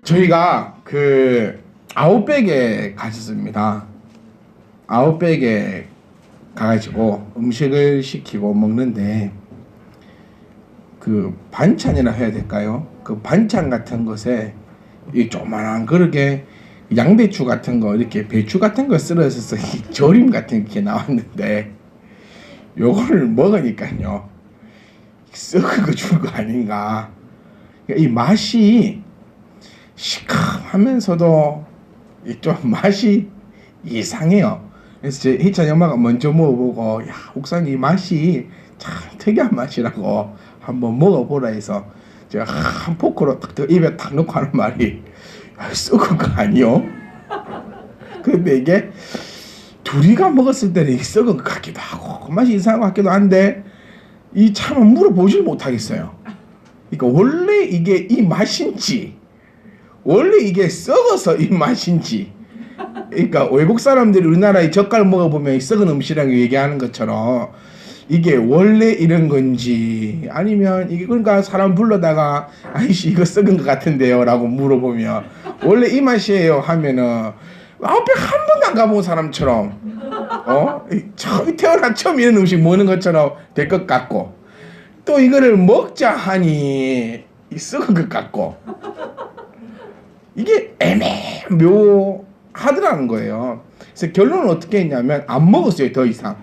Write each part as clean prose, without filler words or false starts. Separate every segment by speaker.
Speaker 1: 저희가 그 아웃백에 갔었습니다. 아웃백에 가가지고 음식을 시키고 먹는데 그 반찬이라 해야 될까요? 그 반찬 같은 것에 이 조그만한 그릇에 양배추 같은 거 이렇게 배추 같은 거 썰어서 절임 같은 게 나왔는데 요거를 먹으니까요 썩은 거 준 거 아닌가. 이 맛이 시큼하면서도 좀 맛이 이상해요. 그래서 제 희찬이 엄마가 먼저 먹어보고 야 옥상 이 맛이 참 특이한 맛이라고 한번 먹어보라 해서 제가 한 포크로 딱 입에 탁 넣고 하는 말이 썩은 거 아니요? 근데 이게 둘이가 먹었을 때는 이게 썩은 것 같기도 하고 맛이 이상한 것 같기도 한데 이 참 물어보질 못하겠어요. 그러니까 원래 이게 이 맛인지 원래 이게 썩어서 이 맛인지, 그러니까 외국 사람들이 우리나라의 젓갈 먹어보면 썩은 음식이라고 얘기하는 것처럼 이게 원래 이런 건지 아니면 이게 그러니까 사람 불러다가 아이씨 이거 썩은 것 같은데요 라고 물어보면 원래 이 맛이에요 하면은 앞에 한 번도 안 가본 사람처럼 태어나 처음 이런 음식 먹는 것처럼 될 것 같고 또 이거를 먹자 하니 썩은 것 같고 이게 애매모호하더라는 거예요. 그래서 결론은 어떻게 했냐면 안 먹었어요. 더 이상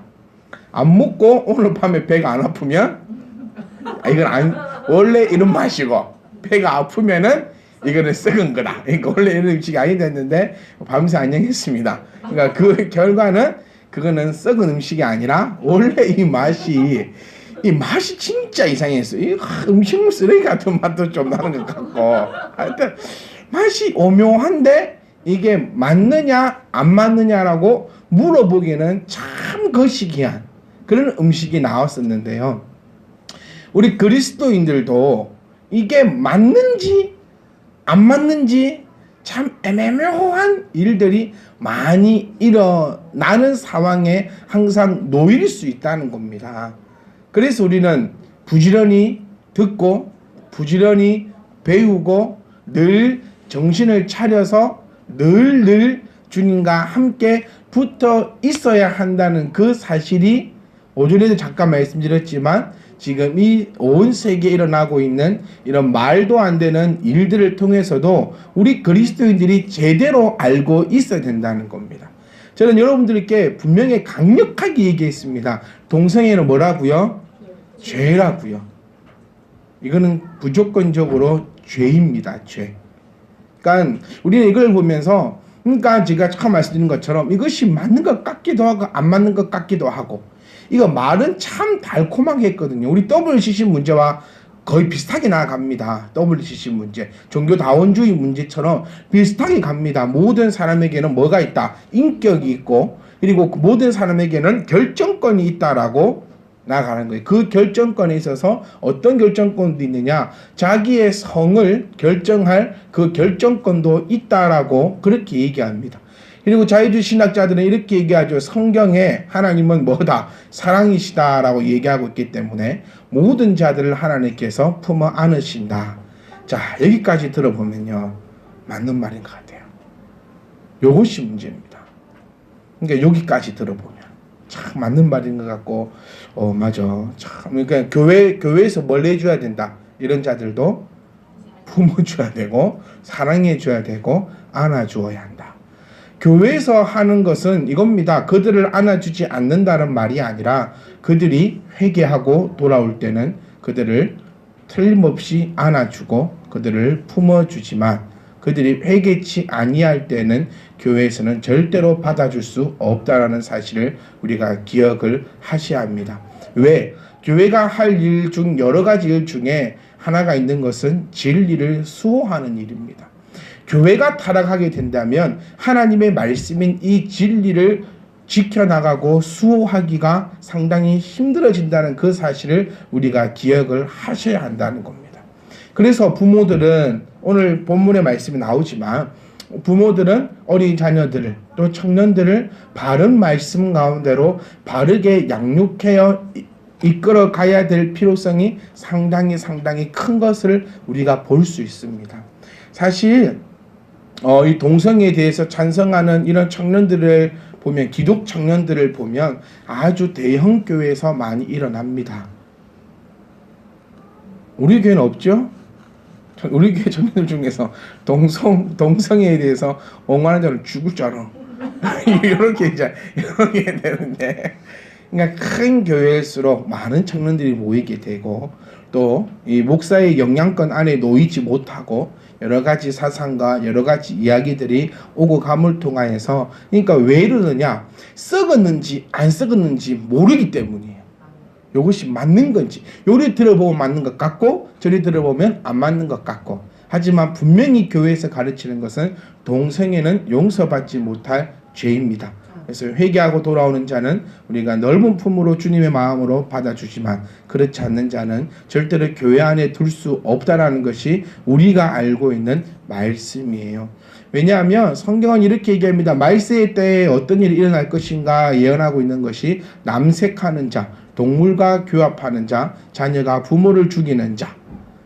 Speaker 1: 안 먹고 오늘 밤에 배가 안 아프면 이건 원래 이런 맛이고 배가 아프면은 이거는 썩은 거다. 그러니까 원래 이런 음식이 아니다 했는데 밤새 안녕했습니다. 그러니까 그 결과는 그거는 썩은 음식이 아니라 원래 이 맛이 진짜 이상했어요. 이 음식물 쓰레기 같은 맛도 좀 나는 것 같고 하여튼 맛이 오묘한데 이게 맞느냐 안 맞느냐라고 물어보기에는 참 거시기한 그런 음식이 나왔었는데요. 우리 그리스도인들도 이게 맞는지 안 맞는지 참 애매모호한 일들이 많이 일어나는 상황에 항상 놓일 수 있다는 겁니다. 그래서 우리는 부지런히 듣고 부지런히 배우고 늘 정신을 차려서 늘 주님과 함께 붙어 있어야 한다는 그 사실이 오전에도 잠깐 말씀드렸지만 지금 이 온 세계에 일어나고 있는 이런 말도 안 되는 일들을 통해서도 우리 그리스도인들이 제대로 알고 있어야 된다는 겁니다. 저는 여러분들께 분명히 강력하게 얘기했습니다. 동성애는 뭐라고요? 죄라고요. 이거는 무조건적으로 죄입니다. 죄. 그러니까 우리는 이걸 보면서 그러니까 제가 처음 말씀드린 것처럼 이것이 맞는 것 같기도 하고 안 맞는 것 같기도 하고 이거 말은 참 달콤하게 했거든요. 우리 WCC 문제와 거의 비슷하게 나아갑니다. WCC 문제, 종교다원주의 문제처럼 비슷하게 갑니다. 모든 사람에게는 뭐가 있다? 인격이 있고 그리고 모든 사람에게는 결정권이 있다라고 나가는 거예요. 그 결정권에 있어서 어떤 결정권도 있느냐? 자기의 성을 결정할 그 결정권도 있다라고 그렇게 얘기합니다. 그리고 자유주의 신학자들은 이렇게 얘기하죠. 성경에 하나님은 뭐다? 사랑이시다라고 얘기하고 있기 때문에 모든 자들을 하나님께서 품어 안으신다. 자, 여기까지 들어보면요. 맞는 말인 것 같아요. 요것이 문제입니다. 그러니까 여기까지 들어보면 참 맞는 말인 것 같고 맞아. 참 그러니까 교회에서 뭘 해줘야 된다. 이런 자들도 품어줘야 되고 사랑해줘야 되고 안아주어야 한다. 교회에서 하는 것은 이겁니다. 그들을 안아주지 않는다는 말이 아니라 그들이 회개하고 돌아올 때는 그들을 틀림없이 안아주고 그들을 품어주지만 그들이 회개치 아니할 때는 교회에서는 절대로 받아줄 수 없다라는 사실을 우리가 기억을 하셔야 합니다. 왜? 교회가 할 일 중 여러 가지 일 중에 하나가 있는 것은 진리를 수호하는 일입니다. 교회가 타락하게 된다면 하나님의 말씀인 이 진리를 지켜나가고 수호하기가 상당히 힘들어진다는 그 사실을 우리가 기억을 하셔야 한다는 겁니다. 그래서 부모들은 오늘 본문의 말씀이 나오지만 부모들은 어린 자녀들을 또 청년들을 바른 말씀 가운데로 바르게 양육하여 이끌어 가야 될 필요성이 상당히 큰 것을 우리가 볼 수 있습니다. 사실 이 동성애에 대해서 찬성하는 이런 청년들을 보면, 기독 청년들을 보면 아주 대형 교회에서 많이 일어납니다. 우리 교회는 없죠? 우리 교회 청년들 중에서 동성애에 대해서 옹호하는 자는 죽을 줄 알아. 이렇게 되는데, 그러니까 큰 교회일수록 많은 청년들이 모이게 되고, 또 이 목사의 영향권 안에 놓이지 못하고 여러 가지 사상과 여러 가지 이야기들이 오고 감을 통하여서, 그러니까 왜 이러느냐, 썩었는지 안 썩었는지 모르기 때문이에요. 이것이 맞는 건지, 요리 들어보면 맞는 것 같고 저리 들어보면 안 맞는 것 같고, 하지만 분명히 교회에서 가르치는 것은 동성애는 용서받지 못할 죄입니다. 그래서 회개하고 돌아오는 자는 우리가 넓은 품으로 주님의 마음으로 받아주지만, 그렇지 않는 자는 절대로 교회 안에 둘 수 없다라는 것이 우리가 알고 있는 말씀이에요. 왜냐하면 성경은 이렇게 얘기합니다. 말세의 때에 어떤 일이 일어날 것인가 예언하고 있는 것이, 남색하는 자, 동물과 교합하는 자, 자녀가 부모를 죽이는 자,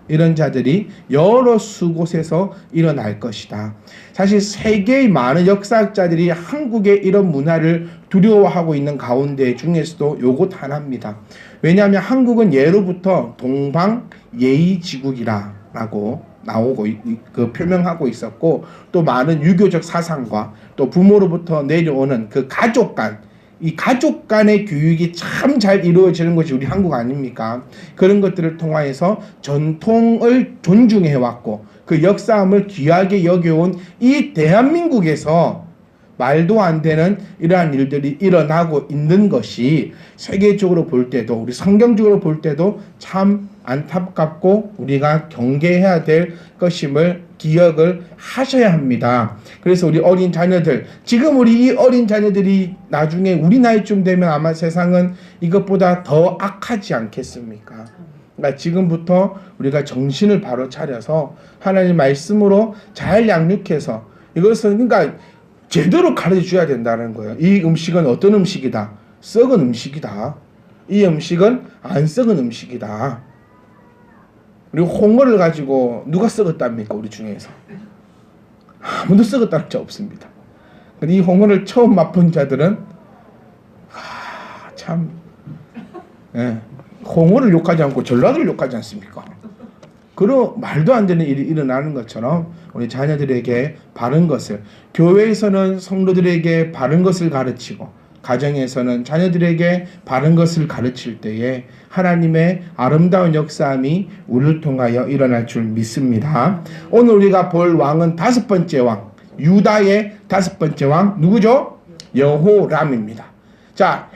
Speaker 1: 이런 자들이 여러 수곳에서 일어날 것이다. 사실 세계의 많은 역사학자들이 한국의 이런 문화를 두려워하고 있는 가운데 중에서도 요것 하나입니다. 왜냐하면 한국은 예로부터 동방 예의지국이라고 나오고 그 표명하고 있었고, 또 많은 유교적 사상과 또 부모로부터 내려오는 그 가족 간, 이 가족 간의 교육이 참 잘 이루어지는 것이 우리 한국 아닙니까? 그런 것들을 통하여서 전통을 존중해 왔고 그 역사함을 귀하게 여겨온 이 대한민국에서 말도 안 되는 이러한 일들이 일어나고 있는 것이 세계적으로 볼 때도, 우리 성경적으로 볼 때도 참 안타깝고 우리가 경계해야 될 것임을 기억을 하셔야 합니다. 그래서 우리 어린 자녀들, 지금 우리 이 어린 자녀들이 나중에 우리 나이쯤 되면 아마 세상은 이것보다 더 악하지 않겠습니까? 그러니까 지금부터 우리가 정신을 바로 차려서 하나님 말씀으로 잘 양육해서 이것은, 그러니까 제대로 가르쳐 줘야 된다는 거예요. 이 음식은 어떤 음식이다. 썩은 음식이다. 이 음식은 안 썩은 음식이다. 그리고 홍어를 가지고 누가 썩었답니까? 우리 중에서 아무도 썩었다는 자 없습니다. 이 홍어를 처음 맛본 자들은 참, 홍어를 욕하지 않고 전라도를 욕하지 않습니까? 그런 말도 안 되는 일이 일어나는 것처럼 우리 자녀들에게 바른 것을, 교회에서는 성도들에게 바른 것을 가르치고 가정에서는 자녀들에게 바른 것을 가르칠 때에 하나님의 아름다운 역사함이 우리를 통하여 일어날 줄 믿습니다. 오늘 우리가 볼 왕은 다섯 번째 왕, 유다의 다섯 번째 왕 누구죠? 여호람입니다. 자,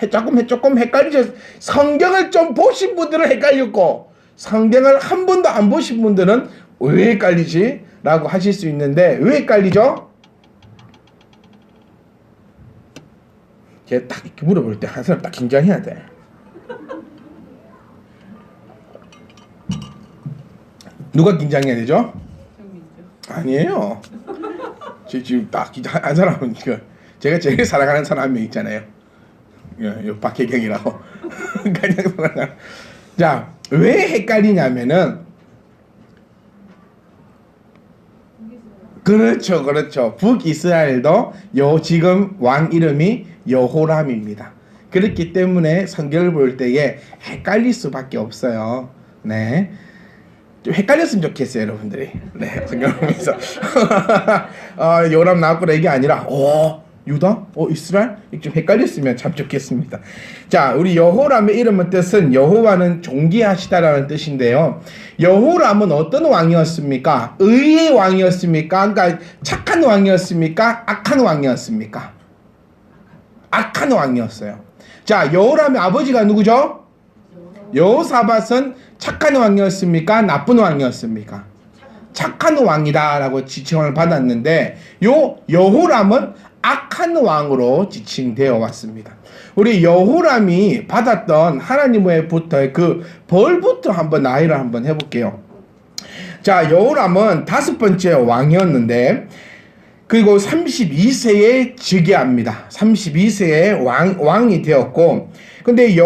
Speaker 1: 조금 헷갈리죠? 성경을 좀 보신 분들은 헷갈렸고 성경을 한 번도 안 보신 분들은 왜 헷갈리지? 라고 하실 수 있는데, 왜 헷갈리죠? 걔 딱 이렇게 물어볼 때 한 사람 딱 긴장해야 돼. 누가 긴장해야 되죠? 아니에요. 지금 딱 한 사람은 제가 제일 사랑하는 사람 한 명 있잖아요. 박혜경이라고. 가장 사랑하는. 자, 왜 헷갈리냐면은, 그렇죠. 북이스라엘도 지금 왕 이름이 여호람입니다. 그렇기 때문에 성경을 볼 때에 헷갈릴 수밖에 없어요. 네. 좀 헷갈렸으면 좋겠어요, 여러분들이. 네, 성경을 보면서. 여호람 나왔구나 이게 아니라, 유다? 이스라엘? 좀 헷갈렸으면 참 좋겠습니다. 자, 우리 여호람의 이름의 뜻은 여호와는 존귀하시다라는 뜻인데요. 여호람은 어떤 왕이었습니까? 의의 왕이었습니까? 그러니까 착한 왕이었습니까? 악한 왕이었습니까? 악한 왕이었어요. 자, 여호람의 아버지가 누구죠? 여호사밧은 착한 왕이었습니까? 나쁜 왕이었습니까? 착한 왕이다라고 지칭을 받았는데, 여호람은 악한 왕으로 지칭되어 왔습니다. 우리 여호람이 받았던 하나님으로부터의 그 벌부터 한번 나열을 한번 해볼게요. 자, 여호람은 다섯 번째 왕이었는데, 그리고 32세에 즉위합니다. 32세에 왕이 되었고, 근데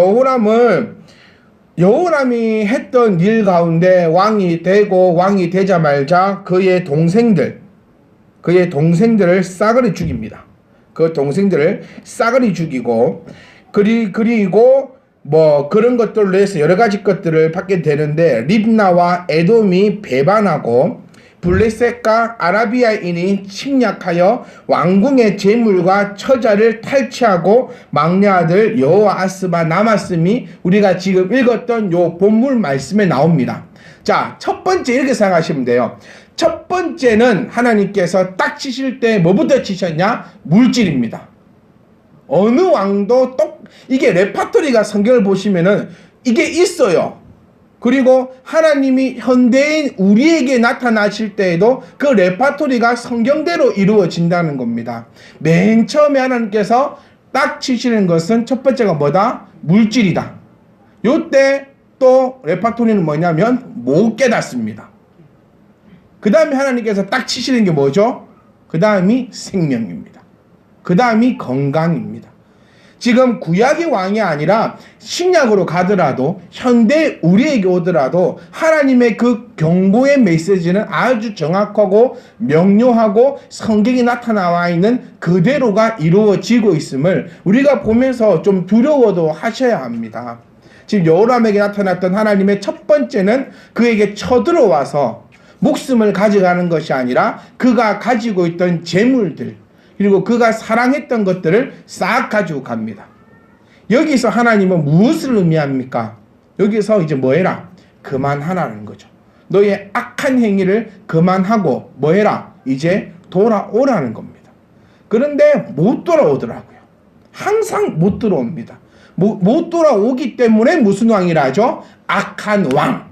Speaker 1: 여호람이 했던 일 가운데 왕이 되고 왕이 되자마자 그의 동생들, 그의 동생들을 싸그리 죽입니다. 그 동생들을 싸그리 죽이고 그리고 뭐 그런 것들로 해서 여러 가지 것들을 받게 되는데 립나와 에돔이 배반하고 블레셋과 아라비아인이 침략하여 왕궁의 재물과 처자를 탈취하고 막내 아들 여호아스가 남았음이 우리가 지금 읽었던 요 본문 말씀에 나옵니다. 자, 첫 번째 이렇게 생각하시면 돼요. 첫 번째는 하나님께서 딱 치실 때 뭐부터 치셨냐? 물질입니다. 어느 왕도 이게 레파토리가 성경을 보시면은 이게 있어요. 그리고 하나님이 현대인 우리에게 나타나실 때에도 그 레파토리가 성경대로 이루어진다는 겁니다. 맨 처음에 하나님께서 딱 치시는 것은 첫 번째가 뭐다? 물질이다. 요때 또 레파토리는 뭐냐면 못 깨닫습니다. 그 다음에 하나님께서 딱 치시는 게 뭐죠? 그 다음이 생명입니다. 그 다음이 건강입니다. 지금 구약의 왕이 아니라 신약으로 가더라도 현대 우리에게 오더라도 하나님의 그 경고의 메시지는 아주 정확하고 명료하고 성경에 나타나와 있는 그대로가 이루어지고 있음을 우리가 보면서 좀 두려워도 하셔야 합니다. 지금 여호람에게 나타났던 하나님의 첫 번째는 그에게 쳐들어와서 목숨을 가져가는 것이 아니라 그가 가지고 있던 재물들 그리고 그가 사랑했던 것들을 싹 가지고 갑니다. 여기서 하나님은 무엇을 의미합니까? 여기서 이제 뭐 해라? 그만하라는 거죠. 너의 악한 행위를 그만하고 뭐 해라? 이제 돌아오라는 겁니다. 그런데 못 돌아오더라고요. 항상 못 돌아옵니다. 못 돌아오기 때문에 무슨 왕이라 하죠? 악한 왕.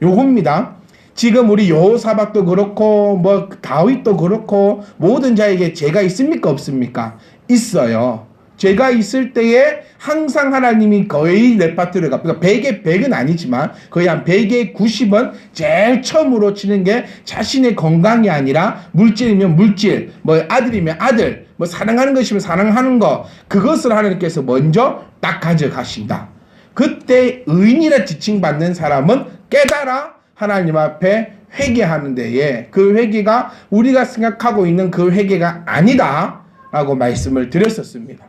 Speaker 1: 요겁니다. 지금 우리 여호사밧도 그렇고 뭐 다윗도 그렇고 모든 자에게 죄가 있습니까 없습니까? 있어요. 죄가 있을 때에 항상 하나님이 거의 레파토리가 그러니까 100의 100은 아니지만 거의 한 100의 90은 제일 처음으로 치는 게 자신의 건강이 아니라 물질이면 물질, 뭐 아들이면 아들, 뭐 사랑하는 것이면 사랑하는 것 그것을 하나님께서 먼저 딱 가져가신다. 그때 의인이라 지칭받는 사람은 깨달아 하나님 앞에 회개하는 데에 그 회개가 우리가 생각하고 있는 그 회개가 아니다 라고 말씀을 드렸었습니다.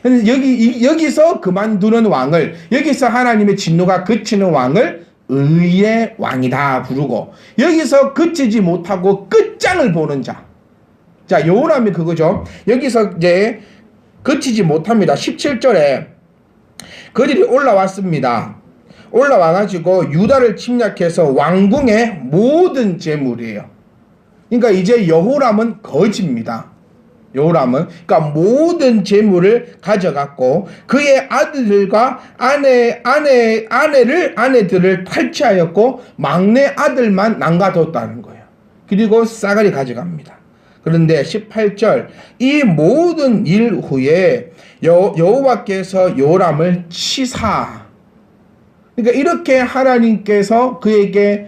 Speaker 1: 여기서 그만두는 왕을 여기서 하나님의 진노가 그치는 왕을 의의 왕이다 부르고 여기서 그치지 못하고 끝장을 보는 자. 자, 여호람이 그거죠. 여기서 이제 그치지 못합니다. 17절에 그들이 올라왔습니다. 올라와가지고 유다를 침략해서 왕궁의 모든 재물이에요. 그러니까 이제 여호람은 거지입니다. 여호람은 그러니까 모든 재물을 가져갔고 그의 아들들과 아내들을 탈취하였고 막내 아들만 남가뒀다는 거예요. 그리고 싸그리 가져갑니다. 그런데 18절 이 모든 일 후에 여호와께서 여호람을 치사 그러니까 이렇게 하나님께서 그에게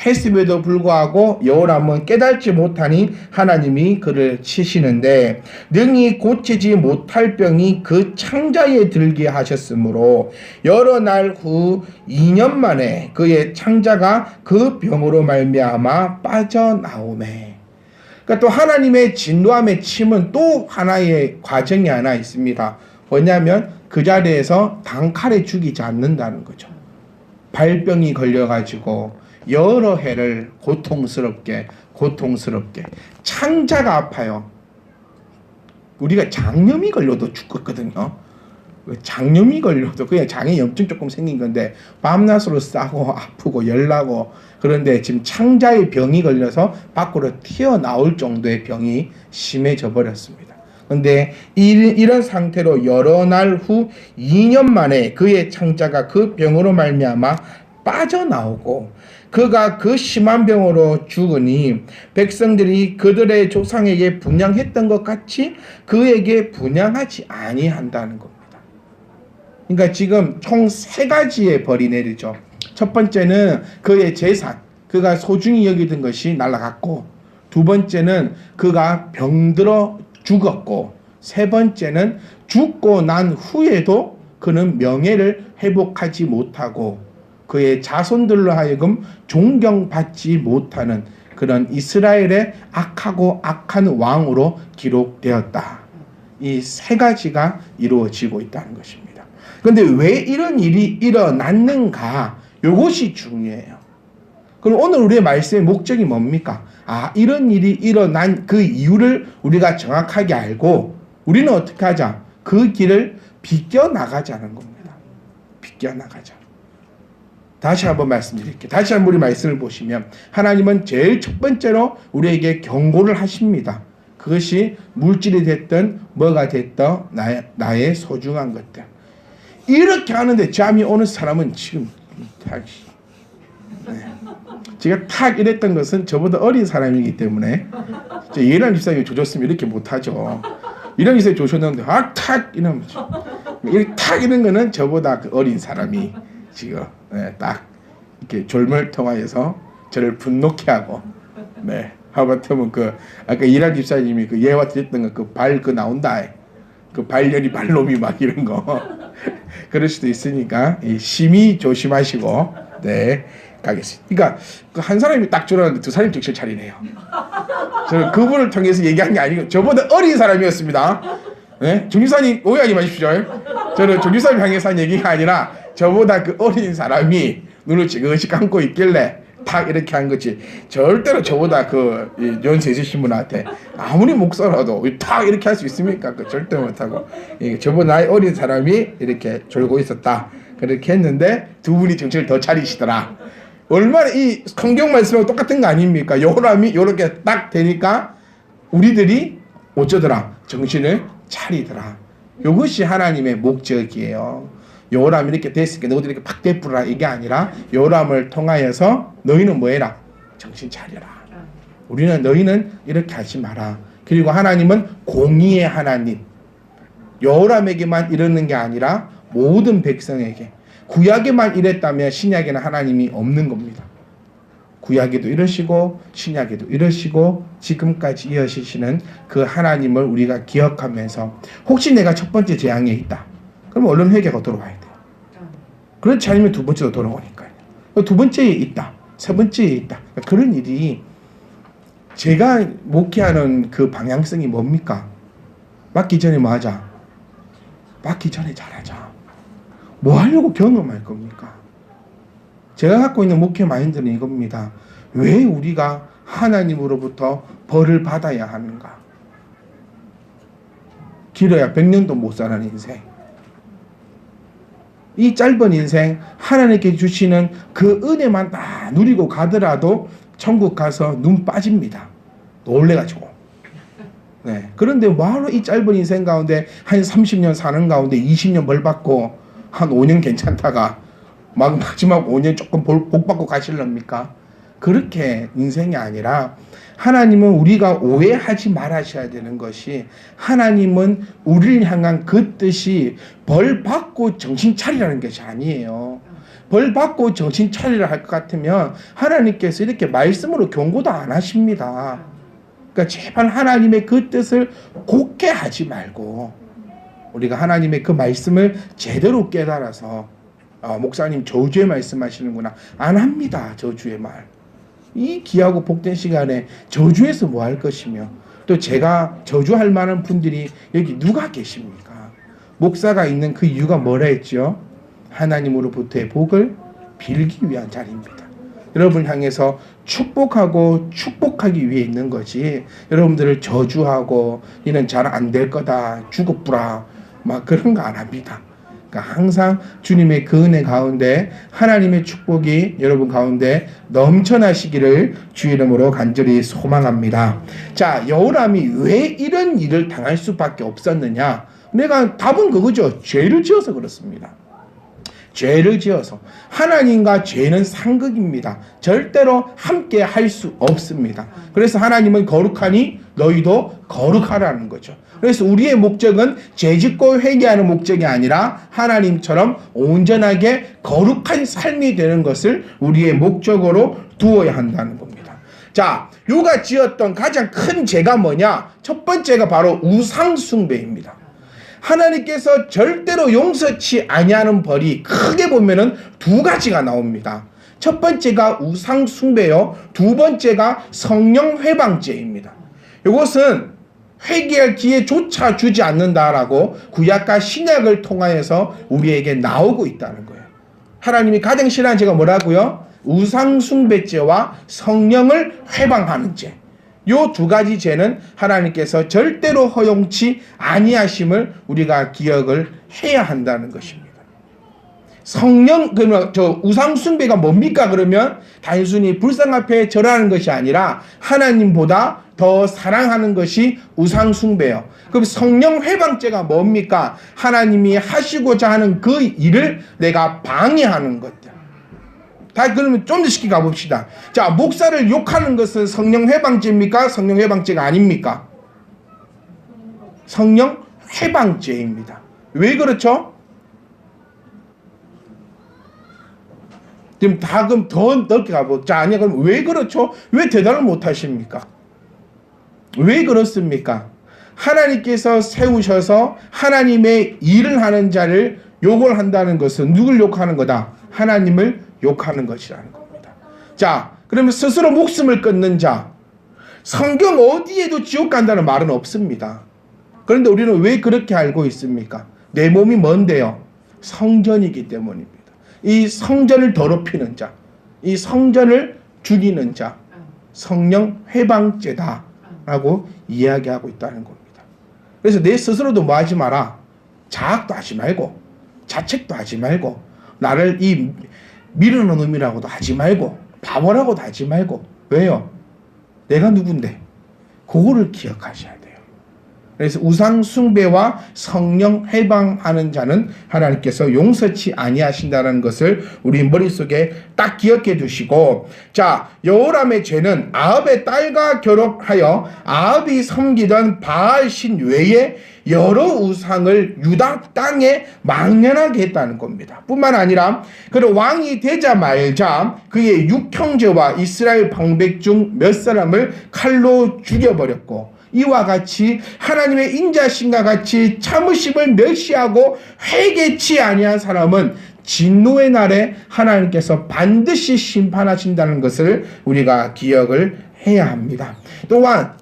Speaker 1: 했음에도 불구하고 여호람은 깨닫지 못하니 하나님이 그를 치시는데 능히 고치지 못할 병이 그 창자에 들게 하셨으므로 여러 날 후 2년 만에 그의 창자가 그 병으로 말미암아 빠져나오매. 그러니까 또 하나님의 진노함의 침은 또 하나의 과정이 하나 있습니다. 뭐냐면 그 자리에서 단칼에 죽이지 않는다는 거죠. 발병이 걸려가지고 여러 해를 고통스럽게 창자가 아파요. 우리가 장염이 걸려도 죽거든요. 장염이 걸려도 그냥 장에 염증 조금 생긴 건데 밤낮으로 싸고 아프고 열나고 그런데 지금 창자의 병이 걸려서 밖으로 튀어나올 정도의 병이 심해져 버렸습니다. 그런데 이런 상태로 여러 날 후 2년 만에 그의 창자가 그 병으로 말미암아 빠져나오고 그가 그 심한 병으로 죽으니 백성들이 그들의 조상에게 분향했던 것 같이 그에게 분향하지 아니한다는 겁니다. 그러니까 지금 총 3가지의 벌이 내리죠. 첫 번째는 그의 재산, 그가 소중히 여기던 것이 날아갔고, 두 번째는 그가 병들어 죽었고, 세 번째는 죽고 난 후에도 그는 명예를 회복하지 못하고 그의 자손들로 하여금 존경받지 못하는 그런 이스라엘의 악하고 악한 왕으로 기록되었다. 이 세 가지가 이루어지고 있다는 것입니다. 그런데 왜 이런 일이 일어났는가? 이것이 중요해요. 그럼 오늘 우리의 말씀의 목적이 뭡니까? 이런 일이 일어난 그 이유를 우리가 정확하게 알고 우리는 어떻게 하자? 그 길을 비껴나가자는 겁니다. 비껴나가자. 다시 한번 말씀드릴게요. 다시 한번 우리 말씀을 보시면 하나님은 제일 첫 번째로 우리에게 경고를 하십니다. 그것이 물질이 됐든 뭐가 됐든 나의 소중한 것들. 이렇게 하는데 잠이 오는 사람은 지금 제가 탁 이랬던 것은 저보다 어린 사람이기 때문에 예란 집사님이 조졌으면 이렇게 못하죠. 이런 집사님이 조셨는데 탁 이러면 이렇게 탁 이런 거는 저보다 그 어린 사람이 지금 딱 이렇게 졸물 통하여서 저를 분노케 하고 하마터면 그 아까 예란 집사님이 그 예화 드렸던 거 그 발 그 나온다 그 발열이 발놈이 막 이런 거 그럴 수도 있으니까 심히 조심하시고 가겠습니다. 그러니까 그 한 사람이 딱 졸았는데 두 사람이 정신 차리네요. 저는 그분을 통해서 얘기한 게 아니고 저보다 어린 사람이었습니다. 정유사님 오해하지 마십시오. 저는 정유사님 향해서 한 얘기가 아니라 저보다 그 어린 사람이 눈을 지그시 감고 있길래 탁 이렇게 한 거지. 절대로 저보다 그 연세 있으신 분한테 아무리 목소라도 탁 이렇게 할 수 있습니까? 절대 못하고 저보다 나이 어린 사람이 이렇게 졸고 있었다. 그렇게 했는데 두 분이 정신을 더 차리시더라. 얼마나 이 성경 말씀하고 똑같은 거 아닙니까? 요람이 이렇게 딱 되니까 우리들이 어쩌더라? 정신을 차리더라. 이것이 하나님의 목적이에요. 요람이 이렇게 됐으니까 너희들 이렇게 팍 베풀어라 이게 아니라 요람을 통하여서 너희는 뭐해라? 정신 차려라. 너희는 이렇게 하지 마라. 그리고 하나님은 공의의 하나님. 요람에게만 이러는 게 아니라 모든 백성에게. 구약에만 이랬다면 신약에는 하나님이 없는 겁니다. 구약에도 이러시고 신약에도 이러시고 지금까지 이어지시는 그 하나님을 우리가 기억하면서 혹시 내가 첫 번째 재앙에 있다. 그럼 얼른 회개가 돌아와야 돼요. 그렇지 않으면 두 번째도 돌아오니까요. 두 번째에 있다. 세 번째에 있다. 그런 일이 제가 목회하는 그 방향성이 뭡니까? 맞기 전에 뭐 하자? 맞기 전에 잘하자. 뭐 하려고 경험할 겁니까? 제가 갖고 있는 목회 마인드는 이겁니다. 왜 우리가 하나님으로부터 벌을 받아야 하는가? 길어야 100년도 못 사는 인생. 이 짧은 인생 하나님께 주시는 그 은혜만 다 누리고 가더라도 천국 가서 눈 빠집니다. 놀래가지고. 그런데 뭐하러 이 짧은 인생 가운데 한 30년 사는 가운데 20년 벌 받고 한 5년 괜찮다가 막 마지막 5년 조금 복 받고 가실랍니까? 그렇게 인생이 아니라 하나님은 우리가 오해하지 말아셔야 되는 것이 하나님은 우리를 향한 그 뜻이 벌 받고 정신 차리라는 것이 아니에요. 벌 받고 정신 차리라 할 것 같으면 하나님께서 이렇게 말씀으로 경고도 안 하십니다. 그러니까 제발 하나님의 그 뜻을 곱게 하지 말고 우리가 하나님의 그 말씀을 제대로 깨달아서 목사님 저주의 말씀하시는구나. 안 합니다. 저주의 말. 이 귀하고 복된 시간에 저주에서 뭐 할 것이며 또 제가 저주할 만한 분들이 여기 누가 계십니까? 목사가 있는 그 이유가 뭐라 했죠? 하나님으로부터의 복을 빌기 위한 자리입니다. 여러분 향해서 축복하고 축복하기 위해 있는 거지 여러분들을 저주하고 이는 잘 안 될 거다 죽어뿌라 막 그런 거 안 합니다. 그러니까 항상 주님의 그 은혜 가운데 하나님의 축복이 여러분 가운데 넘쳐나시기를 주 이름으로 간절히 소망합니다. 자, 여호람이 왜 이런 일을 당할 수밖에 없었느냐? 내가 답은 그거죠. 죄를 지어서 그렇습니다. 죄를 지어서. 하나님과 죄는 상극입니다. 절대로 함께 할 수 없습니다. 그래서 하나님은 거룩하니 너희도 거룩하라는 거죠. 그래서 우리의 목적은 죄짓고 회개하는 목적이 아니라 하나님처럼 온전하게 거룩한 삶이 되는 것을 우리의 목적으로 두어야 한다는 겁니다. 자, 요가 지었던 가장 큰 죄가 뭐냐? 첫 번째가 바로 우상 숭배입니다. 하나님께서 절대로 용서치 아니하는 벌이 크게 보면은 두 가지가 나옵니다. 첫 번째가 우상 숭배요. 두 번째가 성령 회방죄입니다. 이것은 회개할 기회조차 주지 않는다라고 구약과 신약을 통하여서 우리에게 나오고 있다는 거예요. 하나님이 가장 싫어하는 죄가 뭐라고요? 우상 숭배죄와 성령을 회방하는 죄. 요 두 가지 죄는 하나님께서 절대로 허용치 아니하심을 우리가 기억을 해야 한다는 것입니다. 성령, 그러면 저 우상 숭배가 뭡니까? 그러면 단순히 불상 앞에 절하는 것이 아니라 하나님보다 더 사랑하는 것이 우상 숭배요. 그럼 성령 회방죄가 뭡니까? 하나님이 하시고자 하는 그 일을 내가 방해하는 것들. 다 그러면 좀 더 쉽게 가봅시다. 자, 목사를 욕하는 것은 성령 회방죄입니까? 성령 회방죄가 아닙니까? 성령 회방죄입니다. 왜 그렇죠? 지금 다 그럼 더 넓게 가보. 자, 아니야. 그럼 왜 그렇죠? 왜 대답을 못 하십니까? 왜 그렇습니까? 하나님께서 세우셔서 하나님의 일을 하는 자를 욕을 한다는 것은 누굴 욕하는 거다? 하나님을 욕하는 것이라는 겁니다. 자, 그러면 스스로 목숨을 끊는 자, 성경 어디에도 지옥 간다는 말은 없습니다. 그런데 우리는 왜 그렇게 알고 있습니까? 내 몸이 뭔데요? 성전이기 때문입니다. 이 성전을 더럽히는 자, 이 성전을 죽이는 자, 성령 회방죄다라고 이야기하고 있다는 겁니다. 그래서 내 스스로도 뭐 하지 마라? 자학도 하지 말고, 자책도 하지 말고, 나를 이 미련한 놈이라고도 하지 말고, 바보라고도 하지 말고. 왜요? 내가 누군데? 그거를 기억하셔야 돼요. 그래서 우상 숭배와 성령 해방하는 자는 하나님께서 용서치 아니하신다는 것을 우리 머릿속에 딱 기억해 두시고, 자, 여호람의 죄는 아합의 딸과 결혼하여 아합이 섬기던 바알 신 외에 여러 우상을 유다 땅에 망연하게 했다는 겁니다. 뿐만 아니라 그는 왕이 되자 말자 그의 6형제와 이스라엘 방백 중 몇 사람을 칼로 죽여버렸고, 이와 같이 하나님의 인자심과 같이 참으심을 멸시하고 회개치 아니한 사람은 진노의 날에 하나님께서 반드시 심판하신다는 것을 우리가 기억을 해야 합니다. 또한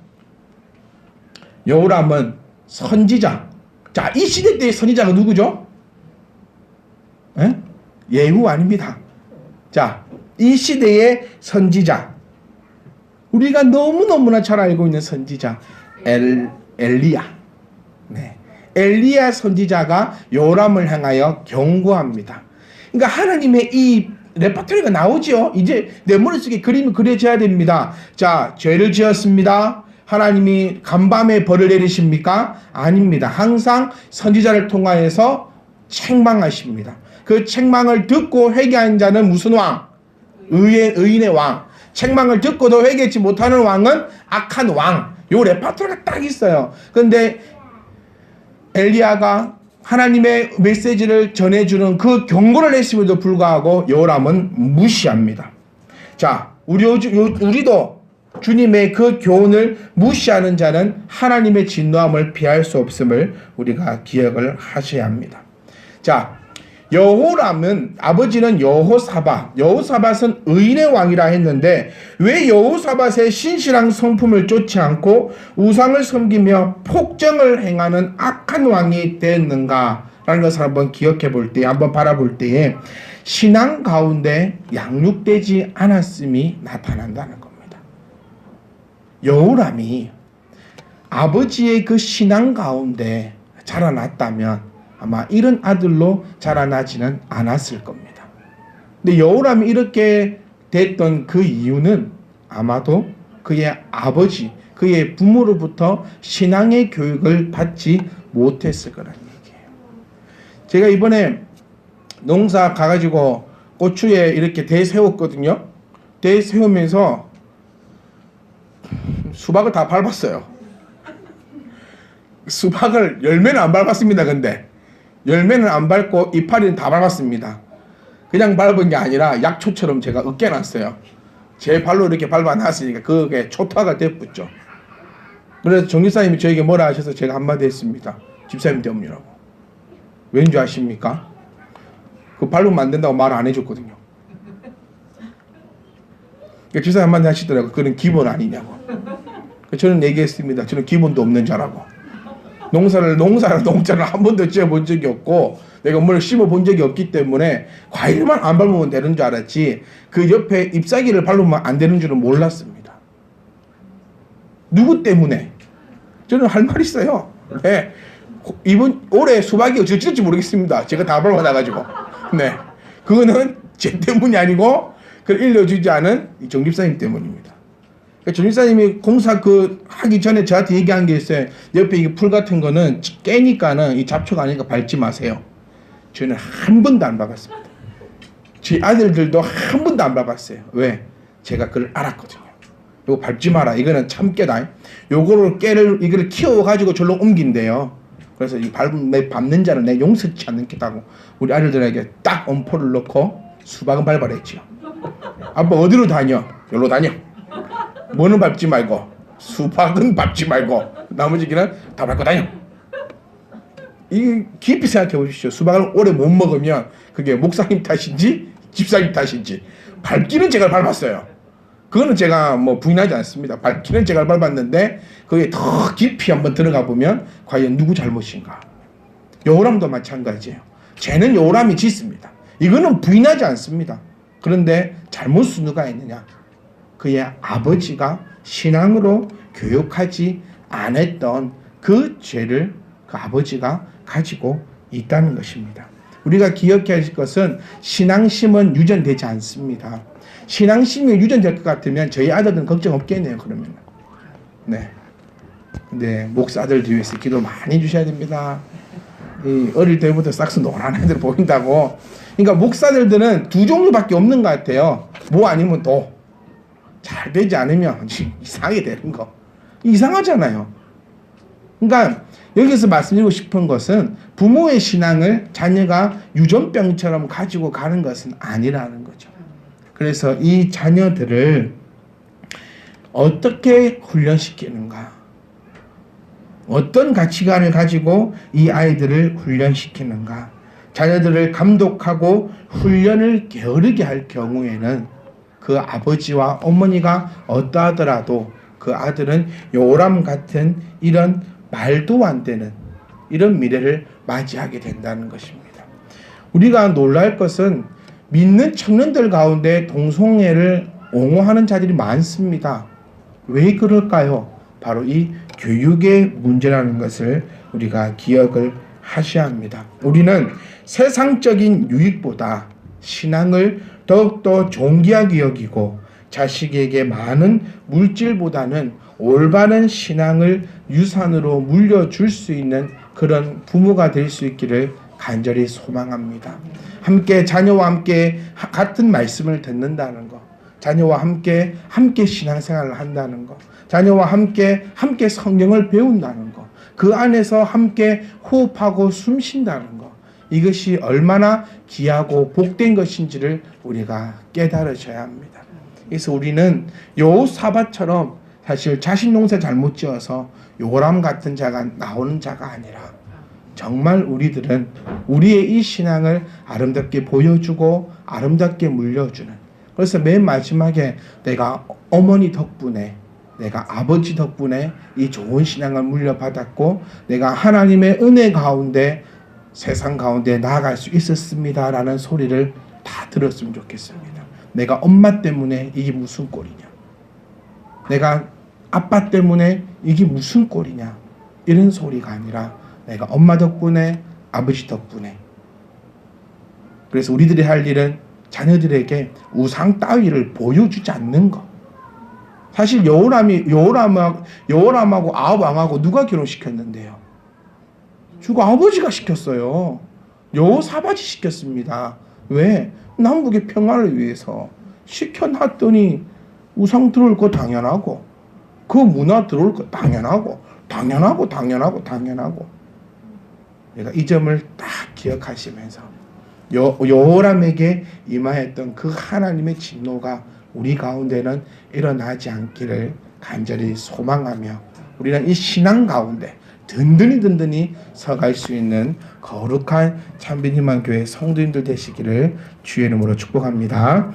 Speaker 1: 여호람은 선지자. 자, 이 시대 때의 선지자가 누구죠? 예후 아닙니다. 자, 이 시대의 선지자, 우리가 너무너무나 잘 알고 있는 선지자 엘리야. 네. 엘리야 선지자가 요람을 향하여 경고합니다. 그러니까 하나님의 이 레퍼토리가 나오죠. 이제 내 머릿속에 그림이 그려져야 됩니다. 자, 죄를 지었습니다. 하나님이 간밤에 벌을 내리십니까? 아닙니다. 항상 선지자를 통하여서 책망하십니다. 그 책망을 듣고 회개한 자는 무슨 왕? 의인의 왕. 책망을 듣고도 회개치 못하는 왕은 악한 왕. 요 레파토리가 딱 있어요. 그런데 엘리야가 하나님의 메시지를 전해주는 그 경고를 했음에도 불구하고 여호람은 무시합니다. 자, 우리도 주님의 그 교훈을 무시하는 자는 하나님의 진노함을 피할 수 없음을 우리가 기억을 하셔야 합니다. 자, 여호람은 아버지는 여호사밧은 의인의 왕이라 했는데 왜 여호사밧의 신실한 성품을 쫓지 않고 우상을 섬기며 폭정을 행하는 악한 왕이 되었는가라는 것을 한번 기억해 볼 때, 한번 바라볼 때에 신앙 가운데 양육되지 않았음이 나타난다는 겁니다. 여호람이 아버지의 그 신앙 가운데 자라났다면 아마 이런 아들로 자라나지는 않았을 겁니다. 근데 여호람이 이렇게 됐던 그 이유는 아마도 그의 아버지, 그의 부모로부터 신앙의 교육을 받지 못했을 거라는 얘기예요. 제가 이번에 농사 가가지고 고추에 이렇게 대 세웠거든요. 대 세우면서 수박을 다 밟았어요. 수박을, 열매는 안 밟았습니다. 근데 열매는 안 밟고 이파리는 다 밟았습니다. 그냥 밟은 게 아니라 약초처럼 제가 으깨놨어요. 제 발로 이렇게 밟아놨으니까 그게 초토화가 돼붙죠. 그래서 정집사님이 저에게 뭐라 하셔서 제가 한마디 했습니다. 집사님 때문이라고. 왠지 아십니까? 그 밟으면 안 된다고 말 안 해줬거든요. 그러니까 집사님 한마디 하시더라고요. 그건 기본 아니냐고. 저는 얘기했습니다. 저는 기본도 없는 자라고. 농자를 한 번도 지어본 적이 없고 내가 뭘 심어본 적이 없기 때문에 과일만 안 밟으면 되는 줄 알았지 그 옆에 잎사귀를 밟으면 안 되는 줄은 몰랐습니다. 누구 때문에? 저는 할 말 있어요. 네. 올해 수박이 어찌 될지 모르겠습니다. 제가 다 밟아놔가지고. 네. 그거는 제 때문이 아니고 그걸 일러주지 않은 이 정집사님 때문입니다. 정집사님이 공사 하기 전에 저한테 얘기한 게 있어요. 옆에 이 풀 같은 거는 깨니까는 이 잡초가 아니니까 밟지 마세요. 저는 한 번도 안 밟았습니다. 제 아들들도 한 번도 안 밟았어요. 왜? 제가 그걸 알았거든요. 이거 밟지 마라. 이거는 참깨다. 이걸 키워가지고 절로 옮긴대요. 그래서 이 밟는 자를 내 용서치 않겠다고 우리 아들들에게 딱 엄포를 넣고 수박은 밟아라 했지요. 아빠 어디로 다녀? 여기로 다녀. 뭐는 밟지 말고 수박은 밟지 말고 나머지 길은 다 밟고 다녀. 이 깊이 생각해 보십시오. 수박을 오래 못 먹으면 그게 목사님 탓인지 집사님 탓인지 밟기는 제가 밟았어요. 그거는 제가 뭐 부인하지 않습니다. 밟기는 제가 밟았는데 거기에 더 깊이 한번 들어가 보면 과연 누구 잘못인가. 여호람도 마찬가지예요. 죄는 여호람이 짓습니다. 이거는 부인하지 않습니다. 그런데 잘못은 누가 있느냐. 그의 아버지가 신앙으로 교육하지 않았던 그 죄를 그 아버지가 가지고 있다는 것입니다. 우리가 기억해야 할 것은 신앙심은 유전되지 않습니다. 신앙심이 유전될 것 같으면 저희 아들은 걱정 없겠네요. 그러면. 네. 근데 목사들 위해서 기도 많이 주셔야 됩니다. 이 어릴 때부터 싹스 노란 애들 보인다고. 그러니까 목사들은 두 종류밖에 없는 것 같아요. 뭐 아니면 도. 잘 되지 않으면 이상하게 되는 거. 이상하잖아요. 그러니까 여기서 말씀드리고 싶은 것은 부모의 신앙을 자녀가 유전병처럼 가지고 가는 것은 아니라는 거죠. 그래서 이 자녀들을 어떻게 훈련시키는가? 어떤 가치관을 가지고 이 아이들을 훈련시키는가? 자녀들을 감독하고 훈련을 게으르게 할 경우에는 그 아버지와 어머니가 어떠하더라도 그 아들은 요람 같은 이런 말도 안 되는 이런 미래를 맞이하게 된다는 것입니다. 우리가 놀랄 것은 믿는 청년들 가운데 동성애를 옹호하는 자들이 많습니다. 왜 그럴까요? 바로 이 교육의 문제라는 것을 우리가 기억을 하셔야 합니다. 우리는 세상적인 유익보다 신앙을 더욱더 존귀하게 여기고 자식에게 많은 물질보다는 올바른 신앙을 유산으로 물려줄 수 있는 그런 부모가 될 수 있기를 간절히 소망합니다. 함께 자녀와 함께 같은 말씀을 듣는다는 것, 자녀와 함께 신앙생활을 한다는 것, 자녀와 함께 성경을 배운다는 것, 그 안에서 함께 호흡하고 숨쉰다는 것, 이것이 얼마나 귀하고 복된 것인지를 우리가 깨달으셔야 합니다. 그래서 우리는 여호사밧처럼 사실 자식 농사 잘못 지어서 요람 같은 자가 나오는 자가 아니라 정말 우리들은 우리의 이 신앙을 아름답게 보여주고 아름답게 물려주는, 그래서 맨 마지막에 내가 어머니 덕분에 내가 아버지 덕분에 이 좋은 신앙을 물려받았고 내가 하나님의 은혜 가운데 세상 가운데 나아갈 수 있었습니다 라는 소리를 다 들었으면 좋겠습니다. 내가 엄마 때문에 이게 무슨 꼴이냐, 내가 아빠 때문에 이게 무슨 꼴이냐, 이런 소리가 아니라 내가 엄마 덕분에 아버지 덕분에. 그래서 우리들이 할 일은 자녀들에게 우상 따위를 보여주지 않는 것. 사실 여호람하고 아합왕하고 누가 결혼시켰는데요? 주고 아버지가 시켰어요. 여호사밧이 시켰습니다. 왜? 남북의 평화를 위해서 시켜놨더니 우상 들어올 거 당연하고 그 문화 들어올 거 당연하고 내가 이 점을 딱 기억하시면서 여호람에게 임하였던 그 하나님의 진노가 우리 가운데는 일어나지 않기를 간절히 소망하며 우리는 이 신앙 가운데 든든히 서갈 수 있는 거룩한 참빈희망교회 성도님들 되시기를 주의 이름으로 축복합니다.